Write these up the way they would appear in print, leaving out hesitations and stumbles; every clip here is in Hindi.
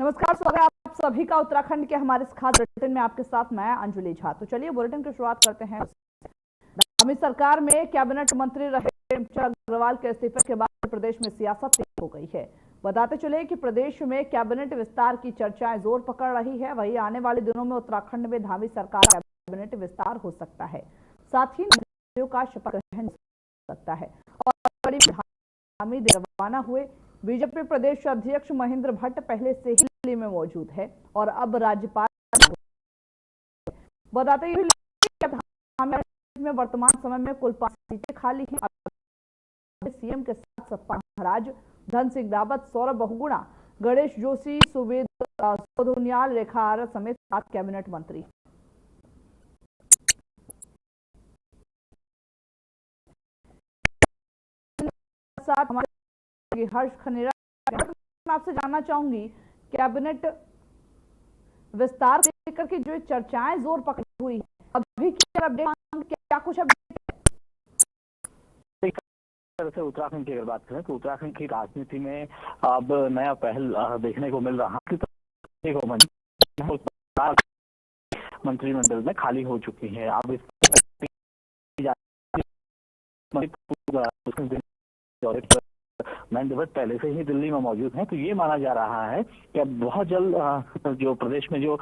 नमस्कार, स्वागत है आप सभी का उत्तराखंड के हमारे इस खास बुलेटिन में। आपके साथ मैं अंजलि झा। तो चलिए बुलेटिन की शुरुआत करते हैं। धामी सरकार में कैबिनेट मंत्री रहे प्रेमचंद अग्रवाल के इस्तीफे के बाद प्रदेश में सियासत तेज हो गई है। बताते चले कि प्रदेश में कैबिनेट विस्तार की चर्चाएं जोर पकड़ रही है। वहीं आने वाले दिनों में उत्तराखंड में धामी सरकार कैबिनेट विस्तार हो सकता है, साथ ही मंत्रियों का शपथ ग्रहण हो सकता है। और बड़ी धामी रवाना हुए बीजेपी प्रदेश अध्यक्ष महेंद्र भट्ट पहले से ही दिल्ली में मौजूद है और अब राज्यपाल बताते हैं में वर्तमान समय में कुल 5 सीटें खाली हैं। सीएम के साथ सपा महाराज, धन सिंह रावत, सौरभ बहुगुणा, गणेश जोशी, सुवेद सोधुनियाल, रेखा आर्य समेत 7 कैबिनेट मंत्री। साथ हमारे हर्ष खनेरा, मैं आपसे जानना चाहूंगी कैबिनेट विस्तार लेकर के जो चर्चाएं जोर पकड़ी हुई अभी क्या कुछ से उत्तराखंड की अगर बात करें तो उत्तराखंड की राजनीति में अब नया पहल देखने को मिल रहा है कि मंत्रिमंडल में खाली हो चुकी है। अब महेंद्र भट्ट पहले से ही दिल्ली में मौजूद हैं, तो ये माना जा रहा है कि अब बहुत जल्द जो प्रदेश में जो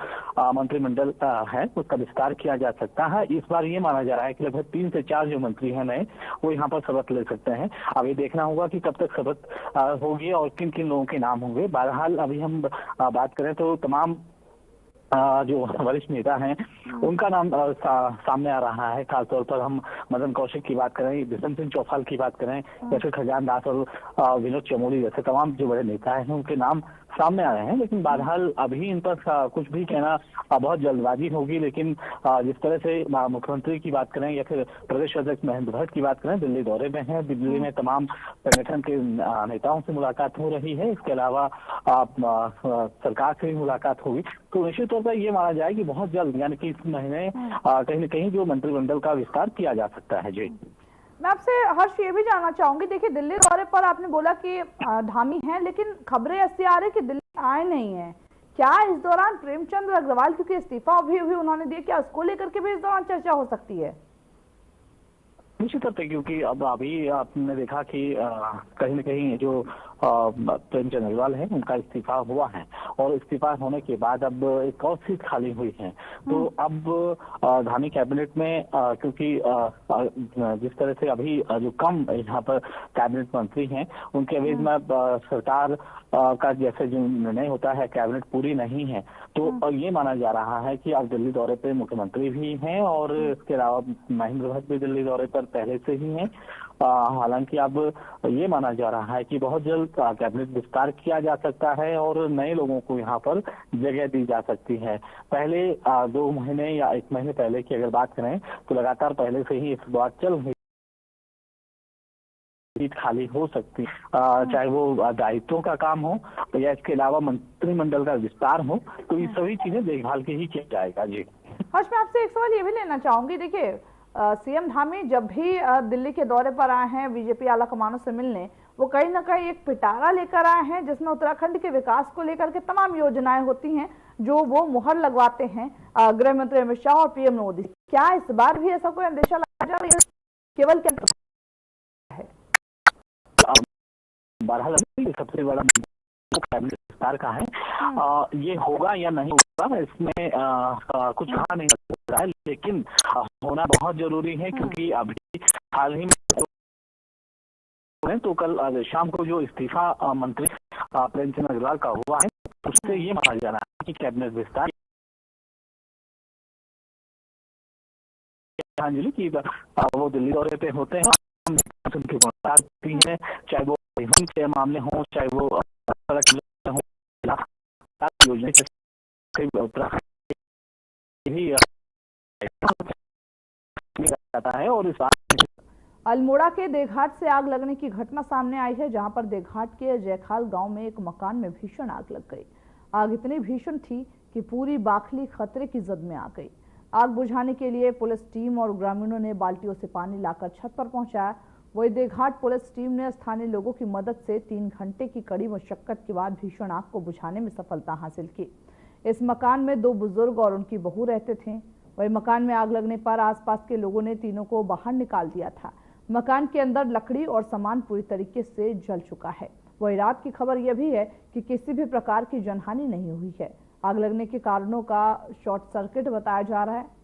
मंत्रिमंडल है उसका विस्तार किया जा सकता है। इस बार ये माना जा रहा है कि लगभग 3 से 4 जो मंत्री हैं नए वो यहाँ पर शपथ ले सकते हैं। अब ये देखना होगा कि कब तक शपथ होगी और किन किन लोगों के नाम होंगे। बहरहाल अभी हम बात करें तो तमाम जो वरिष्ठ नेता हैं उनका नाम सामने आ रहा है। खासतौर पर हम मदन कौशिक की बात करें, बिशन सिंह चौफाल की बात करें या फिर खजान दास और विनोद चमोली जैसे तमाम जो बड़े नेता हैं उनके नाम सामने आ रहे हैं। लेकिन बहरहाल अभी इन पर कुछ भी कहना बहुत जल्दबाजी होगी। लेकिन जिस तरह से मुख्यमंत्री की बात करें या फिर प्रदेश अध्यक्ष महेंद्र भट्ट की बात करें, दिल्ली दौरे में है, दिल्ली में तमाम संगठन के नेताओं से मुलाकात हो रही है। इसके अलावा सरकार से भी मुलाकात होगी। तो निश्चित तौर पर ये माना जाए कि बहुत जल्द यानी कि इस महीने कहीं न कहीं जो मंत्रिमंडल का विस्तार किया जा सकता है। जी, मैं आपसे हर्ष ये भी जानना चाहूंगी, देखिए दिल्ली दौरे पर आपने बोला कि धामी है, लेकिन खबरें ऐसी आ रही कि दिल्ली आए नहीं है। क्या इस दौरान प्रेमचंद अग्रवाल क्योंकि इस्तीफा भी उन्होंने दिया, क्या उसको लेकर के भी इस दौरान चर्चा हो सकती है? निश्चित तौर पर, क्योंकि अब अभी आपने देखा कि कहीं न कहीं जो प्रेमचंद अग्रवाल है उनका इस्तीफा हुआ है और इस्तीफा होने के बाद अब एक और सीट खाली हुई है। तो अब धामी कैबिनेट में क्योंकि जिस तरह से अभी जो कम यहाँ पर कैबिनेट मंत्री हैं उनके अवैध में सरकार का जैसे जो निर्णय होता है कैबिनेट पूरी नहीं है, तो ये माना जा रहा है कि अब दिल्ली दौरे पे मुख्यमंत्री भी हैं और इसके अलावा महेंद्र भट्ट भी दिल्ली दौरे पर पहले से ही हैं। हालांकि अब ये माना जा रहा है कि बहुत जल्द कैबिनेट विस्तार किया जा सकता है और नए लोगों को यहाँ पर जगह दी जा सकती है। पहले 2 महीने या 1 महीने पहले की अगर बात करें तो लगातार पहले से ही इस बात चल रही सीट खाली हो सकती, चाहे वो दायित्वों का काम हो या इसके अलावा मंत्रिमंडल का विस्तार हो, तो ये सभी चीजें देखभाल के ही किया जाएगा। जी हर्ष, मैं आपसे एक सवाल ये भी लेना चाहूंगी। देखिए सीएम धामी जब भी दिल्ली के दौरे पर आए हैं बीजेपी आला कमानों से मिलने, वो कहीं ना कहीं एक पिटारा लेकर आए हैं जिसमें उत्तराखंड के विकास को लेकर के तमाम योजनाएं होती हैं जो वो मुहर लगवाते हैं गृह मंत्री अमित शाह और पीएम मोदी। क्या इस बार भी ऐसा कोई अंदेशा लगा जा रही है? केवल क्या है बहरहाल सबसे बड़ा कैबिनेट विस्तार का है, ये होगा या नहीं होगा इसमें कुछ कहा नहीं जा सकता है, लेकिन होना बहुत जरूरी है क्योंकि अभी हाल ही में तो कल शाम को जो इस्तीफा मंत्री प्रेमचंद अग्रवाल का हुआ है उससे ये माना जा रहा है कि कैबिनेट विस्तार अंजलि की वो दिल्ली दौरे पे होते हैं, उनकी मुलाकात है, चाहे वो के मामले हों चाहे वो योजना है। और इस अल्मोड़ा के देघाट से आग लगने की घटना सामने आई है, जहां पर देघाट के जयखाल गांव में एक मकान में भीषण आग लग गई। आग इतनी भीषण थी कि पूरी बाखली खतरे की जद में आ गई। आग बुझाने के लिए पुलिस टीम और ग्रामीणों ने बाल्टियों से पानी लाकर छत पर पहुंचाया। वही देघाट पुलिस टीम ने स्थानीय लोगों की मदद से 3 घंटे की कड़ी मशक्कत के बाद भीषण आग को बुझाने में सफलता हासिल की। इस मकान में 2 बुजुर्ग और उनकी बहू रहते थे। वही मकान में आग लगने पर आसपास के लोगों ने तीनों को बाहर निकाल दिया था। मकान के अंदर लकड़ी और सामान पूरी तरीके से जल चुका है। वही रात की खबर यह भी है कि किसी भी प्रकार की जनहानि नहीं हुई है। आग लगने के कारणों का शॉर्ट सर्किट बताया जा रहा है।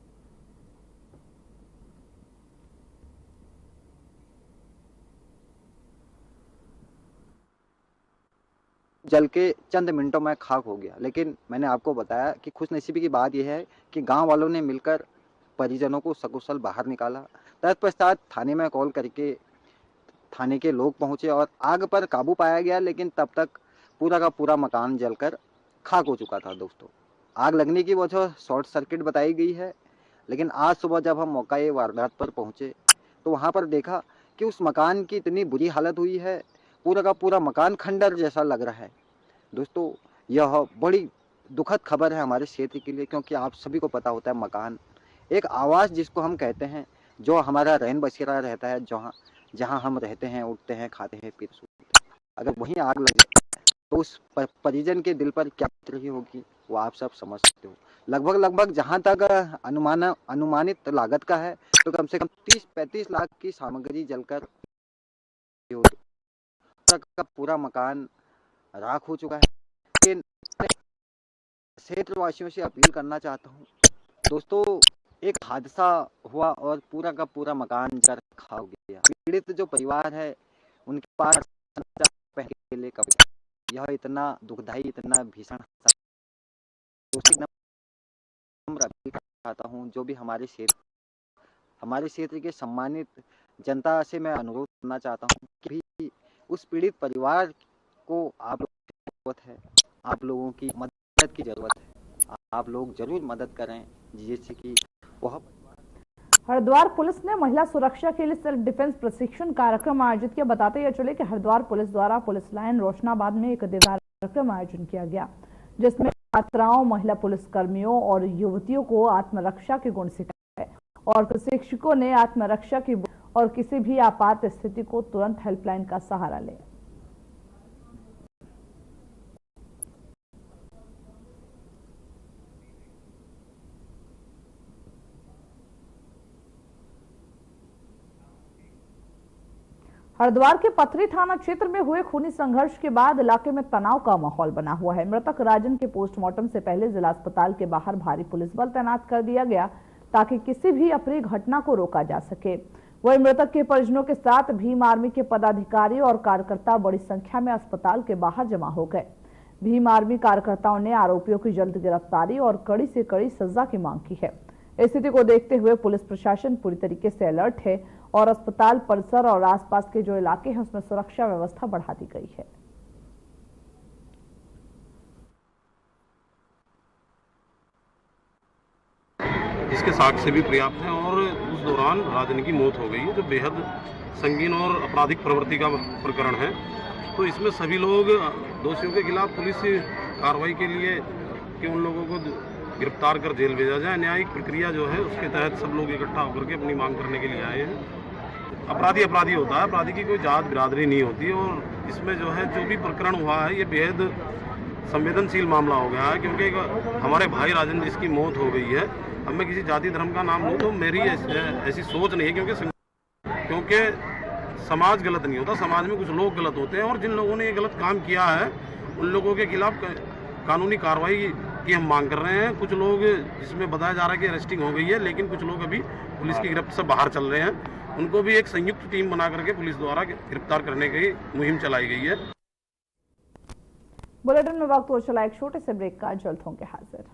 जल के चंद मिनटों में खाक हो गया। लेकिन मैंने आपको बताया कि खुशनसीबी की बात यह है कि गांव वालों ने मिलकर परिजनों को सकुशल बाहर निकाला। तत्पश्चात थाने में कॉल करके थाने के लोग पहुंचे और आग पर काबू पाया गया। लेकिन तब तक पूरा का पूरा मकान जलकर खाक हो चुका था। दोस्तों, आग लगने की वजह शॉर्ट सर्किट बताई गई है। लेकिन आज सुबह जब हम मौका वारदात पर पहुंचे तो वहां पर देखा कि उस मकान की इतनी बुरी हालत हुई है, पूरा का पूरा मकान खंडर जैसा लग रहा है। दोस्तों, यह बड़ी दुखद खबर है हमारे क्षेत्र के लिए, क्योंकि आप सभी को पता होता है मकान एक आवास जिसको हम कहते हैं, जो हमारा रहन बसेरा रहता है, जहाँ हम रहते हैं, उठते हैं, खाते हैं, फिर सोते हैं। अगर वहीं आग लगे तो उस परिजन के दिल पर क्या बीत रही होगी वो आप सब समझ सकते हो। लगभग जहाँ तक अनुमानित लागत का है तो कम से कम 30-35 लाख की सामग्री जलकर का पूरा मकान राख हो चुका है। लेकिन क्षेत्रवासियों से अपील करना चाहता हूँ, दोस्तों, एक हादसा हुआ और पूरा का पूरा मकान जल खा हो गया। पीड़ित जो परिवार है उनके पास पहले कब यह इतना दुखदाई, इतना भीषण चाहता हूँ, जो भी हमारे क्षेत्र के सम्मानित जनता से मैं अनुरोध करना चाहता हूँ कि उस पीड़ित परिवार को आप लोगों की मदद की जरूरत है। आप लोग जरूर मदद करें, जिससे कि वह। हरिद्वार पुलिस ने महिला सुरक्षा के लिए सेल्फ डिफेंस प्रशिक्षण कार्यक्रम आयोजित किया। बताते यह चले कि हरिद्वार पुलिस द्वारा पुलिस लाइन रोशनाबाद में एक दिवसीय कार्यक्रम आयोजन किया गया, जिसमें छात्राओं, महिला पुलिसकर्मियों और युवतियों को आत्मरक्षा के गुण सिखाए और प्रशिक्षकों ने आत्मरक्षा की और किसी भी आपात स्थिति को तुरंत हेल्पलाइन का सहारा ले। हरिद्वार के पथरी थाना क्षेत्र में हुए खूनी संघर्ष के बाद इलाके में तनाव का माहौल बना हुआ है। मृतक राजन के पोस्टमार्टम से पहले जिला अस्पताल के बाहर भारी पुलिस बल तैनात कर दिया गया ताकि किसी भी अप्रिय घटना को रोका जा सके। वहीं मृतक के परिजनों के साथ भीम आर्मी के पदाधिकारी और कार्यकर्ता बड़ी संख्या में अस्पताल के बाहर जमा हो गए। भीम आर्मी कार्यकर्ताओं ने आरोपियों की जल्द गिरफ्तारी और कड़ी से कड़ी सजा की मांग की है। स्थिति को देखते हुए पुलिस प्रशासन पूरी तरीके से अलर्ट है और अस्पताल परिसर और आसपास के जो इलाके हैं उसमें सुरक्षा व्यवस्था बढ़ा दी गई है। इसके साक्ष्य भी पर्याप्त हैं और उस दौरान राजन की मौत हो गई है, जो बेहद संगीन और आपराधिक प्रवृत्ति का प्रकरण है। तो इसमें सभी लोग दोषियों के खिलाफ पुलिस कार्रवाई के लिए कि उन लोगों को गिरफ्तार कर जेल भेजा जाए। न्यायिक प्रक्रिया जो है उसके तहत सब लोग इकट्ठा होकर के अपनी मांग करने के लिए आए हैं। अपराधी होता है, अपराधी की कोई जात बिरादरी नहीं होती। और इसमें जो है जो भी प्रकरण हुआ है ये बेहद संवेदनशील मामला हो गया है, क्योंकि हमारे भाई राजन जिसकी मौत हो गई है, अब मैं किसी जाति धर्म का नाम लूँ तो मेरी ऐसी सोच नहीं है, क्योंकि समाज गलत नहीं होता, समाज में कुछ लोग गलत होते हैं और जिन लोगों ने ये गलत काम किया है उन लोगों के खिलाफ कानूनी कार्रवाई की हम मांग कर रहे हैं। कुछ लोग जिसमें बताया जा रहा है कि अरेस्टिंग हो गई है, लेकिन कुछ लोग अभी पुलिस की गिरफ्त से बाहर चल रहे हैं। उनको भी एक संयुक्त टीम बना करके पुलिस द्वारा गिरफ्तार करने की मुहिम चलाई गई है। बुलेटिन में वक्त हो चला एक छोटे से ब्रेक का, जल्द होंगे हाजिर।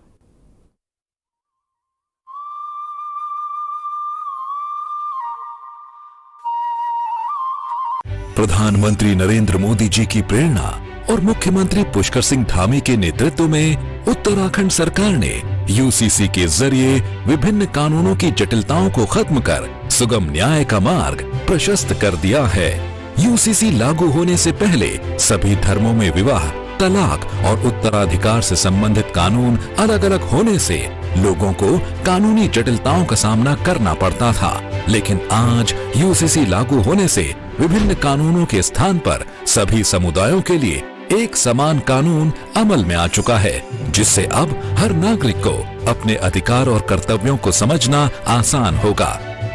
प्रधानमंत्री नरेंद्र मोदी जी की प्रेरणा और मुख्यमंत्री पुष्कर सिंह धामी के नेतृत्व में उत्तराखंड सरकार ने यूसीसी के जरिए विभिन्न कानूनों की जटिलताओं को खत्म कर सुगम न्याय का मार्ग प्रशस्त कर दिया है। यूसीसी लागू होने से पहले सभी धर्मों में विवाह, तलाक और उत्तराधिकार से संबंधित कानून अलग अलग होने से लोगों को कानूनी जटिलताओं का सामना करना पड़ता था, लेकिन आज यूसीसी लागू होने से विभिन्न कानूनों के स्थान पर सभी समुदायों के लिए एक समान कानून अमल में आ चुका है, जिससे अब हर नागरिक को अपने अधिकार और कर्तव्यों को समझना आसान होगा।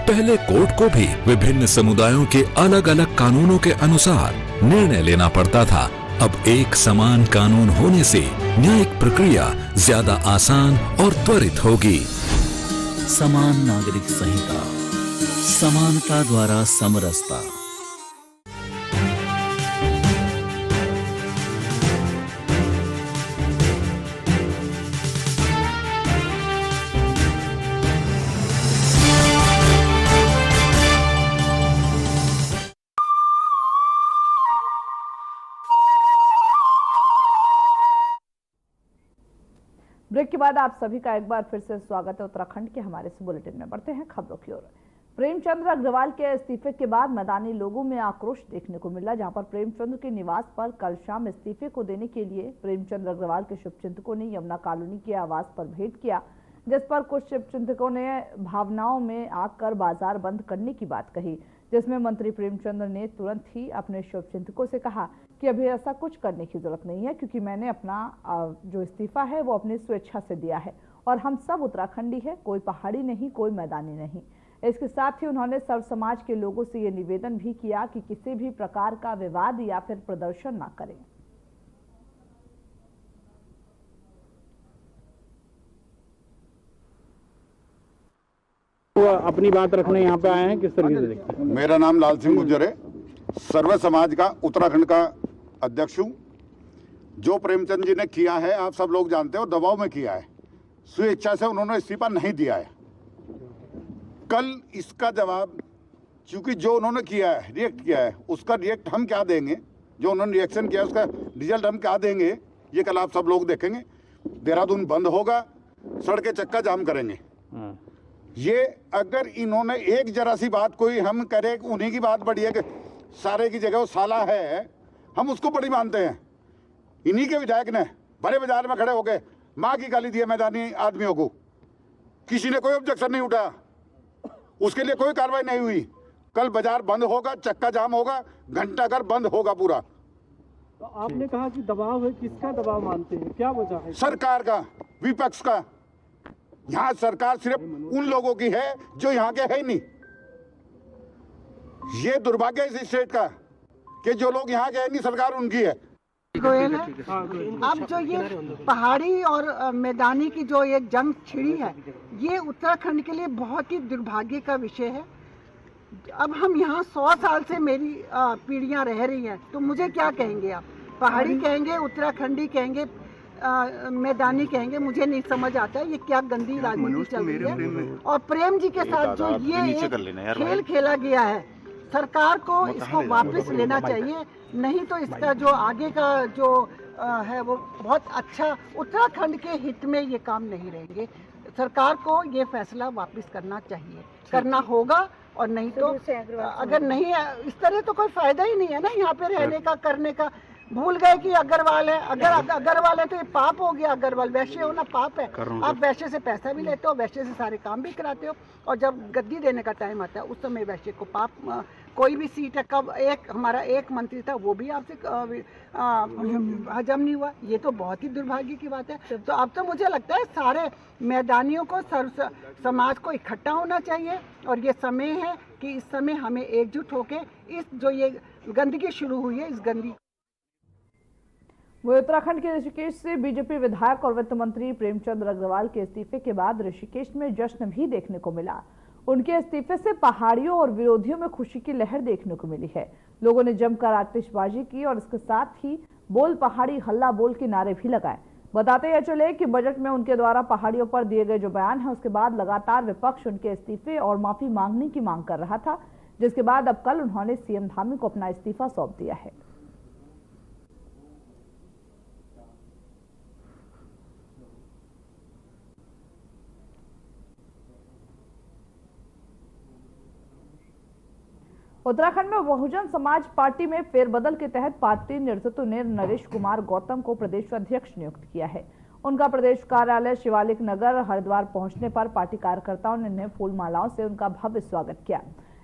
पहले कोर्ट को भी विभिन्न समुदायों के अलग अलग कानूनों के अनुसार निर्णय लेना पड़ता था। अब एक समान कानून होने से न्यायिक प्रक्रिया ज्यादा आसान और त्वरित होगी। समान नागरिक संहिता, समानता द्वारा समरसता। ब्रेक के बाद आप सभी का एक बार फिर से स्वागत है उत्तराखंड के हमारे इस बुलेटिन में। बढ़ते हैं खबरों की ओर। प्रेमचंद अग्रवाल के इस्तीफे के बाद मैदानी लोगों में आक्रोश देखने को मिला, जहां पर प्रेमचंद के निवास पर कल शाम इस्तीफे को देने के लिए प्रेमचंद अग्रवाल के शुभचिंतकों ने यमुना कॉलोनी के आवास पर भेंट किया, जिस पर कुछ शुभचिंतकों ने भावनाओं में आकर बाजार बंद करने की बात कही, जिसमें मंत्री प्रेमचंद ने तुरंत ही अपने शुभचिंतकों से कहा कि अभी ऐसा कुछ करने की जरूरत नहीं है, क्योंकि मैंने अपना जो इस्तीफा है वो अपनी स्वेच्छा से दिया है और हम सब उत्तराखंडी है, कोई पहाड़ी नहीं, कोई मैदानी नहीं। इसके साथ ही उन्होंने सर्व समाज के लोगों से ये निवेदन भी किया कि किसी भी प्रकार का विवाद या फिर प्रदर्शन ना करें। वो अपनी बात रखने यहाँ पे आए हैं, किस तरीके से देखते हैं? मेरा नाम लाल सिंह गुर्जर है, सर्व समाज का उत्तराखंड का अध्यक्ष हूँ। जो प्रेमचंद जी ने किया है आप सब लोग जानते हो, दबाव में किया है, स्वेच्छा से उन्होंने इस्तीफा नहीं दिया है। कल इसका जवाब, क्योंकि जो उन्होंने किया है, रिएक्ट किया है, उसका रिएक्ट हम क्या देंगे, जो उन्होंने रिएक्शन किया उसका रिजल्ट हम क्या देंगे, ये कल आप सब लोग देखेंगे। देहरादून बंद होगा, सड़कें चक्का जाम करेंगे। ये अगर इन्होंने एक जरा सी बात कोई हम करें, उन्हीं की बात बड़ी है कि सारे की जगह वो साला है, हम उसको बड़ी मानते हैं। इन्हीं के विधायक ने बड़े बाजार में खड़े होकर माँ की गाली दी मैदानी आदमियों को, किसी ने कोई ऑब्जेक्शन नहीं उठाया, उसके लिए कोई कार्रवाई नहीं हुई। कल बाजार बंद होगा, चक्का जाम होगा, घंटाघर बंद होगा पूरा। तो आपने कहा कि दबाव है, किसका दबाव मानते हैं, क्या वजह है? सरकार का, विपक्ष का। यहाँ सरकार सिर्फ उन लोगों की है जो यहाँ के है ही नहीं। ये दुर्भाग्य है इस स्टेट का कि जो लोग यहाँ के है नहीं, सरकार उनकी है। गोयल है। अब जो ये पहाड़ी और मैदानी की जो एक जंग छिड़ी है, ये उत्तराखंड के लिए बहुत ही दुर्भाग्य का विषय है। अब हम यहाँ 100 साल से मेरी पीढ़ियाँ रह रही हैं, तो मुझे क्या कहेंगे आप? पहाड़ी कहेंगे, उत्तराखंडी कहेंगे, मैदानी कहेंगे, मुझे नहीं समझ आता है ये क्या गंदी राजनीति चल रही है। और प्रेम जी के साथ जो ये खेल खेला गया है, सरकार को इसको वापस लेना चाहिए, नहीं तो इसका जो आगे का जो है वो बहुत अच्छा, उत्तराखंड के हित में ये काम नहीं रहेंगे। सरकार को ये फैसला वापस करना चाहिए, करना होगा, और नहीं तो अगर नहीं इस तरह तो कोई फायदा ही नहीं है ना यहाँ पे रहने का, करने का। भूल गए कि अग्रवाल है, अगर अग्रवाल है तो ये पाप हो गया। अग्रवाल वैश्य होना पाप है। आप वैश्य से पैसा भी लेते हो, वैश्य से सारे काम भी कराते हो, और जब गद्दी देने का टाइम आता है उस समय वैश्य को पाप। कोई भी सीट है, कब हमारा एक मंत्री था वो भी आपसे हजम नहीं हुआ, ये तो बहुत ही दुर्भाग्य की बात है। तो अब तो मुझे लगता है सारे मैदानियों को, समाज को इकट्ठा होना चाहिए, और ये समय है कि इस समय हमें एकजुट होकर इस जो ये गंदगी शुरू हुई है, इस गंदगी। वो उत्तराखंड के ऋषिकेश से बीजेपी विधायक और वित्त मंत्री प्रेमचंद अग्रवाल के इस्तीफे के बाद ऋषिकेश में जश्न भी देखने को मिला। उनके इस्तीफे से पहाड़ियों और विरोधियों में खुशी की लहर देखने को मिली है। लोगों ने जमकर आतिशबाजी की और इसके साथ ही बोल पहाड़ी हल्ला बोल के नारे भी लगाए। बताते यह चले कि बजट में उनके द्वारा पहाड़ियों पर दिए गए जो बयान है, उसके बाद लगातार विपक्ष उनके इस्तीफे और माफी मांगने की मांग कर रहा था, जिसके बाद अब कल उन्होंने सीएम धामी को अपना इस्तीफा सौंप दिया है। उत्तराखंड में बहुजन समाज पार्टी में फेरबदल के तहत पार्टी नेतृत्व ने नरेश कुमार गौतम को प्रदेश अध्यक्ष नियुक्त किया है। उनका प्रदेश कार्यालय शिवालिक नगर हरिद्वार पहुंचने पर पार्टी कार्यकर्ताओं ने फूल मालाओं से उनका भव्य स्वागत किया।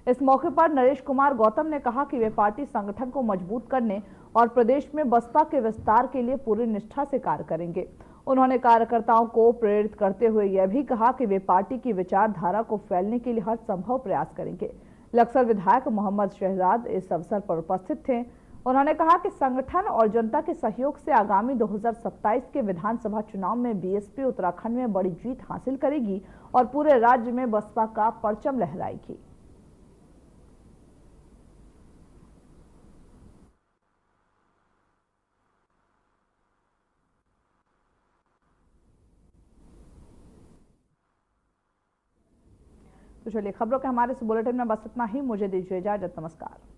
इस मौके पर नरेश कुमार गौतम ने कहा कि वे पार्टी संगठन को मजबूत करने और प्रदेश में बसपा के विस्तार के लिए पूरी निष्ठा से कार्य करेंगे। उन्होंने कार्यकर्ताओं को प्रेरित करते हुए यह भी कहा कि वे पार्टी की विचारधारा को फैलने के लिए हर संभव प्रयास करेंगे। लक्सर विधायक मोहम्मद शहजाद इस अवसर पर उपस्थित थे। उन्होंने कहा कि संगठन और जनता के सहयोग से आगामी 2027 के विधानसभा चुनाव में बीएसपी उत्तराखंड में बड़ी जीत हासिल करेगी और पूरे राज्य में बसपा का परचम लहराएगी। तो चलिए खबरों के हमारे इस बुलेटिन में बस इतना ही। मुझे दीजिए इजाजत। नमस्कार।